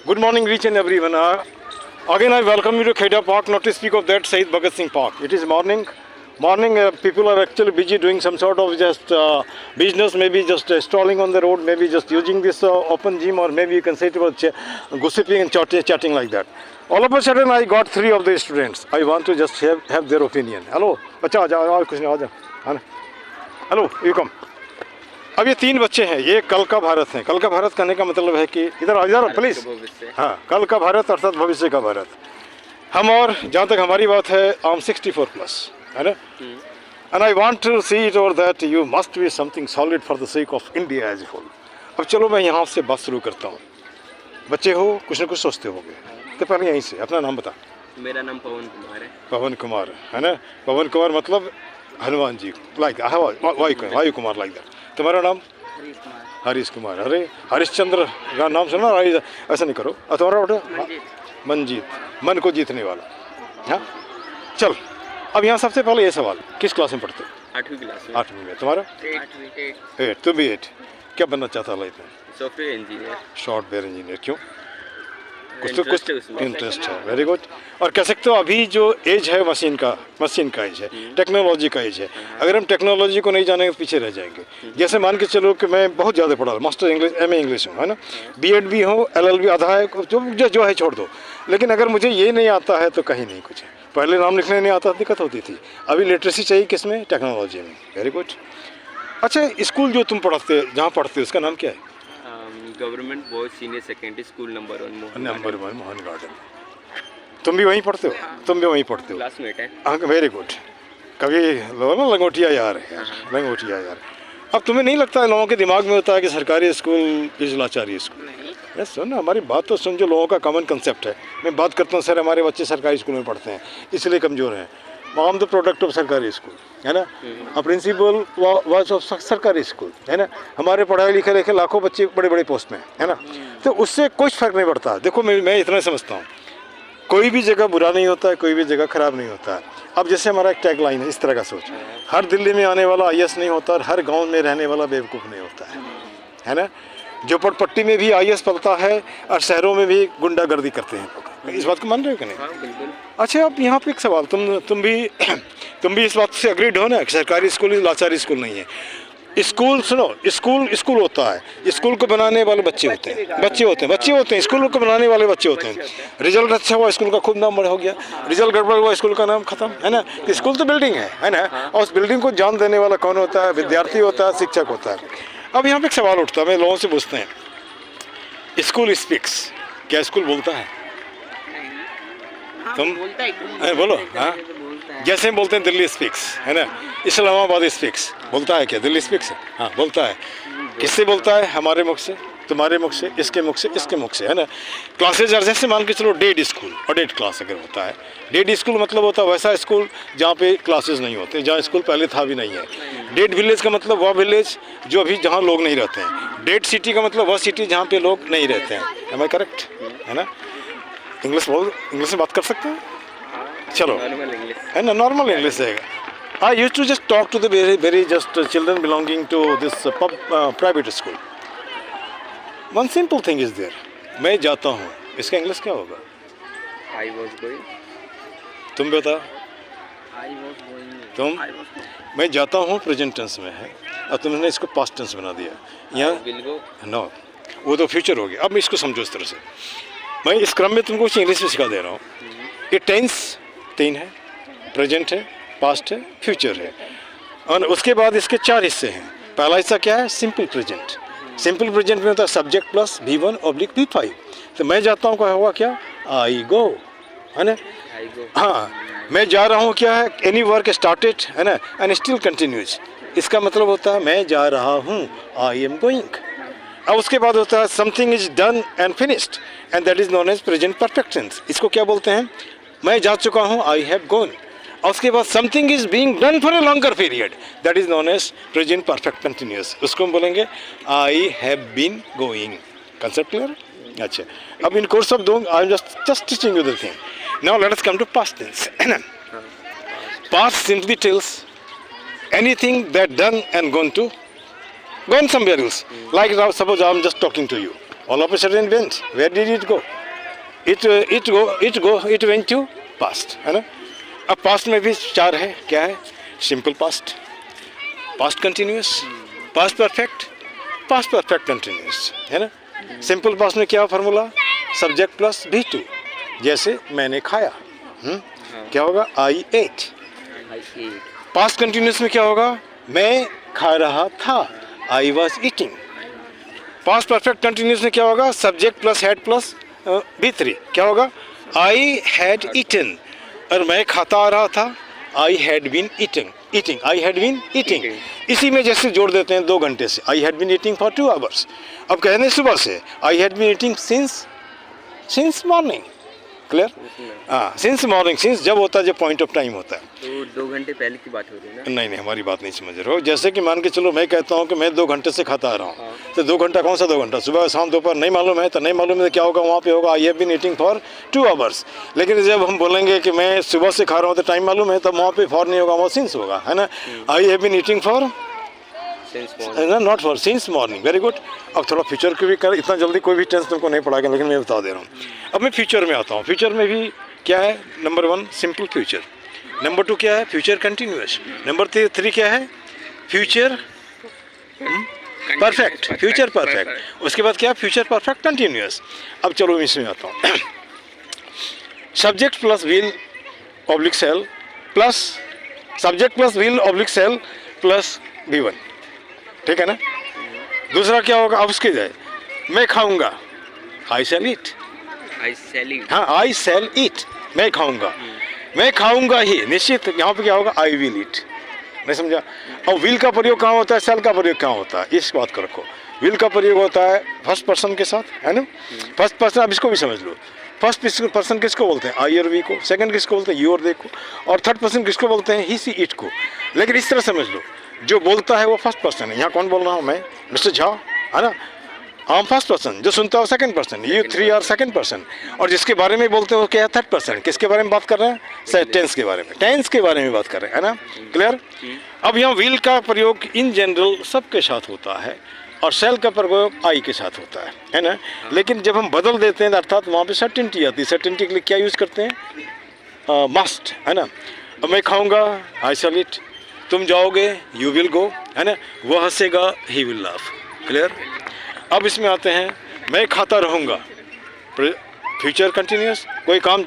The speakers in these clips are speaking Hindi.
Good morning, each and everyone. Again, I welcome you to Kheda Park, not to speak of that Shahid Bhagat Singh Park. It is morning. People are actually busy doing some sort of just business, maybe just strolling on the road, maybe just using this open gym, or maybe you can say it was gossiping and chatting like that. All of a sudden, I got three of the students. I want to just have their opinion. Hello, बच्चा आ जाओ, कुछ नहीं आ जाओ. Hello, you come. अब ये तीन बच्चे हैं, ये कल का भारत है. कल का भारत कहने का मतलब है कि इधर प्लीज. हाँ, कल का भारत अर्थात भविष्य का भारत. हम और जहाँ तक हमारी बात है, आई एम 64+, है ना. And I want to see it over that you must be something solid for the sake of India as a whole. अब चलो मैं यहाँ से बात शुरू करता हूँ. बच्चे हो, कुछ न कुछ सोचते होगे, तो पहले यहीं से अपना नाम बता. मेरा नाम पवन कुमार है. पवन कुमार, है ना. पवन कुमार मतलब हनुमान जी, लाइक वायु कुमार लाइक दैट. तुम्हारा नाम? हरीश कुमार. अरे हरिश्चंद्र का नाम सुना. ऐसा नहीं करो. तुम्हारा बेटा? मंजीत, मन को जीतने वाला. हाँ, चल. अब यहाँ सबसे पहले ये सवाल, किस क्लास में पढ़ते हो? 8वीं क्लास में. 8वीं में. तुम्हारा? 8. तुम भी 8. क्या बनना चाहता है लाइफ में? Software engineer. Software engineer. क्यों? कुछ इंटरेस्ट है. Very good. और कह सकते हो अभी जो एज है मशीन का एज है, टेक्नोलॉजी का एज है. अगर हम टेक्नोलॉजी को नहीं जानेंगे तो पीछे रह जाएंगे. जैसे मान के चलो कि मैं बहुत ज़्यादा पढ़ा, मास्टर इंग्लिश, MA इंग्लिश हूँ, है ना. BEd भी हो, LLB आधा है, जो है छोड़ दो. लेकिन अगर मुझे ये नहीं आता है तो कहीं नहीं कुछ है. पहले नाम लिखने नहीं आता, दिक्कत होती थी. अभी लिटरेसी चाहिए किसमें? टेक्नोलॉजी में. Very good. अच्छा, स्कूल जो तुम पढ़ते, जहाँ पढ़ते हो, उसका नाम क्या है? Government boys senior secondary school number 1 Mohan garden. तुम भी वहीं पढ़ते हो? तुम भी वहीं पढ़ते हो? क्लासमेट है. हाँ, वेरी गुड. कभी लोग ना लंगोटिया यार है यार, लंगोटिया यार. अब तुम्हें नहीं लगता है लोगों के दिमाग में होता है कि सरकारी स्कूल इज लाचारी स्कूल? नहीं सुन, हमारी बात तो सुन. जो लोगों का कॉमन कंसेप्ट है, मैं बात करता हूँ सर हमारे बच्चे सरकारी स्कूल में पढ़ते हैं इसलिए कमज़ोर हैं. I am the product of सरकारी स्कूल, है ना. अ प्रिंसिपल वाज ऑफ सरकारी स्कूल, है ना. हमारे पढ़ाई लिखे लाखों बच्चे बड़े बड़े पोस्ट में, है ना. तो उससे कुछ फ़र्क नहीं पड़ता. देखो मैं इतना समझता हूँ, कोई भी जगह बुरा नहीं होता है, कोई भी जगह ख़राब नहीं होता है. अब जैसे हमारा एक टैग लाइन है, इस तरह का सोच. हर दिल्ली में आने वाला IAS नहीं होता और हर गाँव में रहने वाला बेवकूफ़ नहीं होता है ना. झोपड़पट्टी में भी IAS पलता है और शहरों में भी गुंडागर्दी करते हैं लोग. इस बात को मान रहे हो कि नहीं? हाँ, बिल्कुल. अच्छा, अब यहाँ पे एक सवाल, तुम भी इस बात से अग्रीड हो ना कि सरकारी स्कूल लाचारी स्कूल नहीं है. स्कूल सुनो, स्कूल होता है. स्कूल को बनाने वाले बच्चे होते हैं. स्कूल को बनाने वाले बच्चे होते हैं. रिजल्ट अच्छा हुआ, स्कूल का खूब नाम बड़ा हो गया. रिजल्ट गड़बड़ हुआ, स्कूल का नाम खत्म, है ना. स्कूल तो बिल्डिंग है ना. और उस बिल्डिंग को जान देने वाला कौन होता है? विद्यार्थी होता है, शिक्षक होता है. अब यहाँ पे एक सवाल उठता है, मैं लोगों से पूछते हैं, स्कूल स्पीक्स, क्या स्कूल बोलता है? तुम बोलो. हाँ, जैसे हम बोलते हैं दिल्ली स्पीक्स, है ना. इस्लामाबाद स्पीक्स बोलता है क्या? दिल्ली स्पीक्स. हाँ, बोलता है. किससे बोलता है? हमारे मुख से, तुम्हारे मुख से, इसके मुख से, इसके मुख से, है ना. क्लासेज जैसे मान के चलो डेड स्कूल और डेड क्लास अगर होता है. डेड स्कूल मतलब होता है वैसा स्कूल जहाँ पे क्लासेज नहीं होते, जहाँ स्कूल पहले था भी नहीं है. डेड विलेज का मतलब वह विलेज जो अभी जहाँ लोग नहीं रहते हैं. डेड सिटी का मतलब वह सिटी जहाँ पे लोग नहीं रहते हैं. Am I correct? है ना. इंग्लिश में बात कर सकते हैं? चलो, है ना, नॉर्मल इंग्लिश है. I used to just talk to the very just children belonging to this private school. One simple thing is there. मैं जाता हूँ, इसका इंग्लिश क्या होगा? I was going. तुम बता. I was going. तुम? मैं जाता हूँ प्रेजेंट टेंस में है और तुमने इसको पास्ट टेंस बना दिया. यहाँ will go. नो, वो तो फ्यूचर हो गया. अब मैं इसको समझो इस तरह से. मैं इस क्रम में तुमको कुछ इंग्लिश में सिखा दे रहा हूँ. ये टेंस 3 है, प्रेजेंट है, पास्ट है, फ्यूचर है. और उसके बाद इसके 4 हिस्से हैं. पहला हिस्सा क्या है? Simple present. सिंपल प्रेजेंट में होता है सब्जेक्ट प्लस V1/V5. तो मैं जाता हूँ क्या होगा? क्या? आई गो, है ना. हाँ, मैं जा रहा हूँ क्या है? एनी वर्क स्टार्टेड, है ना, एंड स्टिल कंटिन्यूज. इसका मतलब होता है मैं जा रहा हूँ, आई एम गोइंग. अब उसके बाद होता है something is done and finished and that is known as present perfect tense. इसको क्या बोलते हैं? मैं जा चुका हूँ, आई हैव गॉन. और उसके बाद something is being done for a longer period, that is known as present perfect continuous. उसको हम बोलेंगे I have been going. Concept clear? अच्छा, अब in course of doing I am just teaching you the thing. Now let us come to past tense. Past simply tells anything that done and gone somewhere else. Like now, suppose I am just talking to you. All of a sudden it went. Where did it go? It went to past, है ना. अब पास्ट में भी 4 है. क्या है? Simple past, past continuous, past perfect continuous, है ना. सिंपल पास्ट में क्या फार्मूला? Subject plus V2. जैसे मैंने खाया. क्या होगा? I ate. पास्ट कंटिन्यूस में क्या होगा? मैं खा रहा था. I was eating. Past perfect continuous में क्या होगा? Subject plus had plus V3. क्या होगा? I had eaten. और मैं खाता आ रहा था. I had been eating. I had been eating. इसी में जैसे जोड़ देते हैं 2 घंटे से. I had been eating for 2 hours. अब कहने सुबह से I had been eating since morning. Clear? हाँ, सिंस मॉर्निंग. सिंस जब होता है, जब पॉइंट ऑफ टाइम होता है. तो 2 घंटे पहले की बात हो रही है ना? नहीं, हमारी बात नहीं समझ रहे हो. जैसे कि मान के चलो मैं कहता हूँ कि मैं 2 घंटे से खाता आ रहा हूँ. तो 2 घंटा कौन सा 2 घंटा? सुबह शाम दोपहर नहीं मालूम है. तो नहीं मालूम है तो क्या होगा? वहाँ पे होगा I have been eating for 2 hours. लेकिन जब हम बोलेंगे कि मैं सुबह से खा रहा हूँ तो टाइम मालूम है, तब वहाँ पे फॉर नहीं होगा, वहाँ सिंस होगा, है ना. I have been eating for not for since morning. Very good. अब थोड़ा फ्यूचर के भी कर. इतना जल्दी कोई भी टेंस तुमको नहीं पढ़ाएगा, लेकिन मैं बता दे रहा हूँ. अब मैं फ्यूचर में आता हूँ. फ्यूचर में भी क्या है? Number 1 simple future. नंबर 2 क्या है? Future continuous. नंबर 3 क्या है? Future perfect. Future perfect. उसके बाद क्या? Future perfect continuous. अब चलो इसमें आता हूँ. Subject plus will oblique shall plus subject plus will oblique shall plus V1. ठीक है ना. दूसरा क्या होगा? अब उसके जाए मैं खाऊंगा. आई शैल ईट. हाँ, आई शैल ईट. मैं खाऊंगा. मैं खाऊंगा ही. निश्चित यहाँ पे क्या होगा? I will eat. नहीं समझा? और विल का प्रयोग कहाँ होता है? शैल का प्रयोग कहाँ होता है? इस बात को रखो. विल का प्रयोग होता है फर्स्ट पर्सन के साथ, है ना. First person. अब इसको भी समझ लो. फर्स्ट पर्सन किसको बोलते हैं? आई और वी को. सेकंड किसको बोलते हैं? यू और दे को. और थर्ड पर्सन किसको बोलते हैं? ही सी इट को. लेकिन इस तरह समझ लो, जो बोलता है वो फर्स्ट पर्सन है. यहाँ कौन बोल रहा हूँ? मैं, मिस्टर झा, है ना. हम फर्स्ट पर्सन. जो सुनता हो second person. You 3 are second person. और जिसके बारे में बोलते हो क्या है? Third person. किसके बारे में बात कर रहे हैं? टेंस के बारे में. टेंस के बारे में बात कर रहे हैं, है ना. क्लियर. अब यहाँ विल का प्रयोग इन जनरल सबके साथ होता है और शैल का प्रयोग आई के साथ होता है ना. लेकिन जब हम बदल देते हैं अर्थात वहाँ पे सर्टेनिटी आती है. सर्टेनिटी के लिए क्या यूज़ करते हैं? मस्ट, है ना. अब मैं खाऊंगा. आई शैल ईट. तुम जाओगे. यू विल गो, है ना. वो हंसेगा. He will laugh. क्लियर. अब इसमें आते हैं. मैं खाता रहूँगा. Future continuous. कोई काम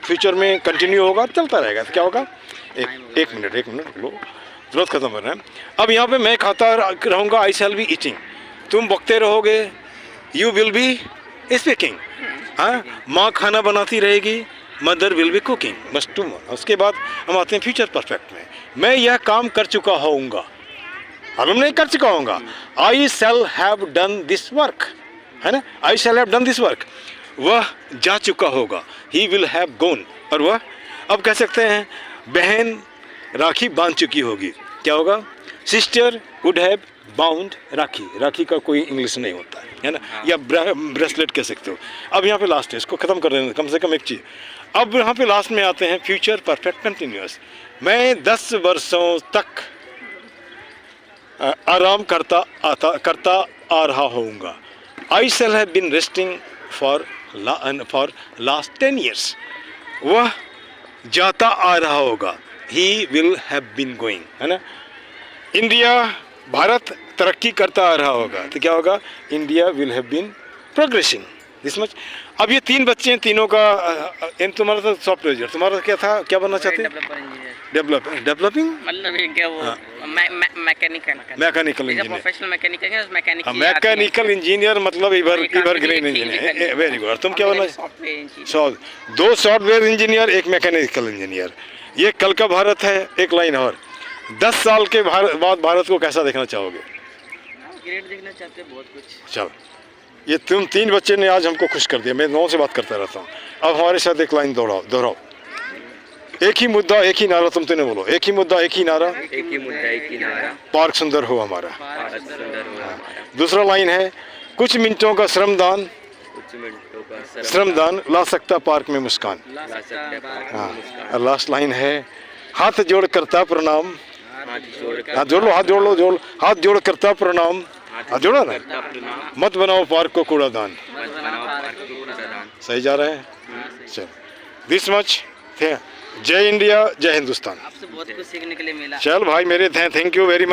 फ्यूचर में कंटिन्यू होगा, चलता रहेगा. तो क्या होगा? एक मिनट लो, तुरंत खत्म कर रहे हैं. अब यहाँ पे मैं खाता रहूँगा. आई शैल बी ईटिंग. तुम बकते रहोगे. You will be speaking. हाँ, माँ खाना बनाती रहेगी. Mother will be cooking. बस 2 more. उसके बाद हम आते हैं फ्यूचर परफेक्ट में. मैं यह काम कर चुका होऊंगा. मालूम नहीं कर चुका होऊंगा. I shall have done this work, है ना. I shall have done this work. वह जा चुका होगा. He will have gone. और वह अब कह सकते हैं बहन राखी बांध चुकी होगी. क्या होगा? सिस्टर वुड हैव बाउंड राखी. राखी का कोई इंग्लिश नहीं होता है ना. या ब्रेसलेट कह सकते हो. अब यहाँ पे लास्ट है. इसको ख़त्म कर देना कम से कम एक चीज़. अब यहाँ पे लास्ट में आते हैं फ्यूचर परफेक्ट कंटिन्यूअस. मैं 10 वर्षों तक आराम करता आ रहा होऊंगा. I shall have been resting for last 10 years. वह जाता आ रहा होगा. He will have been going, है ना. इंडिया भारत तरक्की करता आ रहा होगा. तो क्या होगा? India will have been progressing. This much. अब ये 3 बच्चे हैं. तीनों का तुम्हारा तो सॉफ्टवेयर इंजीनियर. तुम्हारा क्या था? क्या बनना चाहते हैं? डेवलपिंग मतलब ये क्या वो मैकेनिकल इंजीनियर. प्रोफेशनल मैकेनिकल है. मैकेनिकल इंजीनियर मतलब एवरग्रीन इंजीनियर. Very good. तुम क्या बनना? Software. 2 software engineer, 1 mechanical engineer. ये कल का भारत है. एक लाइन और. 10 साल के बाद भारत को कैसा देखना चाहोगे? ग्रेट देखना चाहते हैं बहुत कुछ. चलो, ये तुम 3 बच्चे ने आज हमको खुश कर दिया. मैं 9 से बात करता रहता हूँ. अब हमारे साथ एक लाइन दोहराओ. एक ही मुद्दा एक ही नारा. तुम तो बोलो. एक ही मुद्दा एक ही नारा. एक ही मुद्दा एक ही नारा. पार्क सुंदर हो हमारा. भारत सुंदर हो हमारा. दूसरा लाइन है कुछ मिनटों का श्रमदान. कुछ मिनटों का श्रमदान ला सकता पार्क में मुस्कान. ला सकता है पार्क में हाँ. मुस्कान. और लास्ट लाइन है हाथ जोड़ करता प्रणाम. हाथ जोड़ हाथ जोड़ लो. हाथ जोड़ करता प्रणाम. हाथ जोड़ा ना. मत बनाओ पार्क को कूड़ादान. प्रधान। सही जा रहे हैं। चल दिस मच। जय इंडिया, जय हिंदुस्तान। आपसे बहुत कुछ सीखने के लिए मिला। चल भाई मेरे, थैंक यू वेरी मच।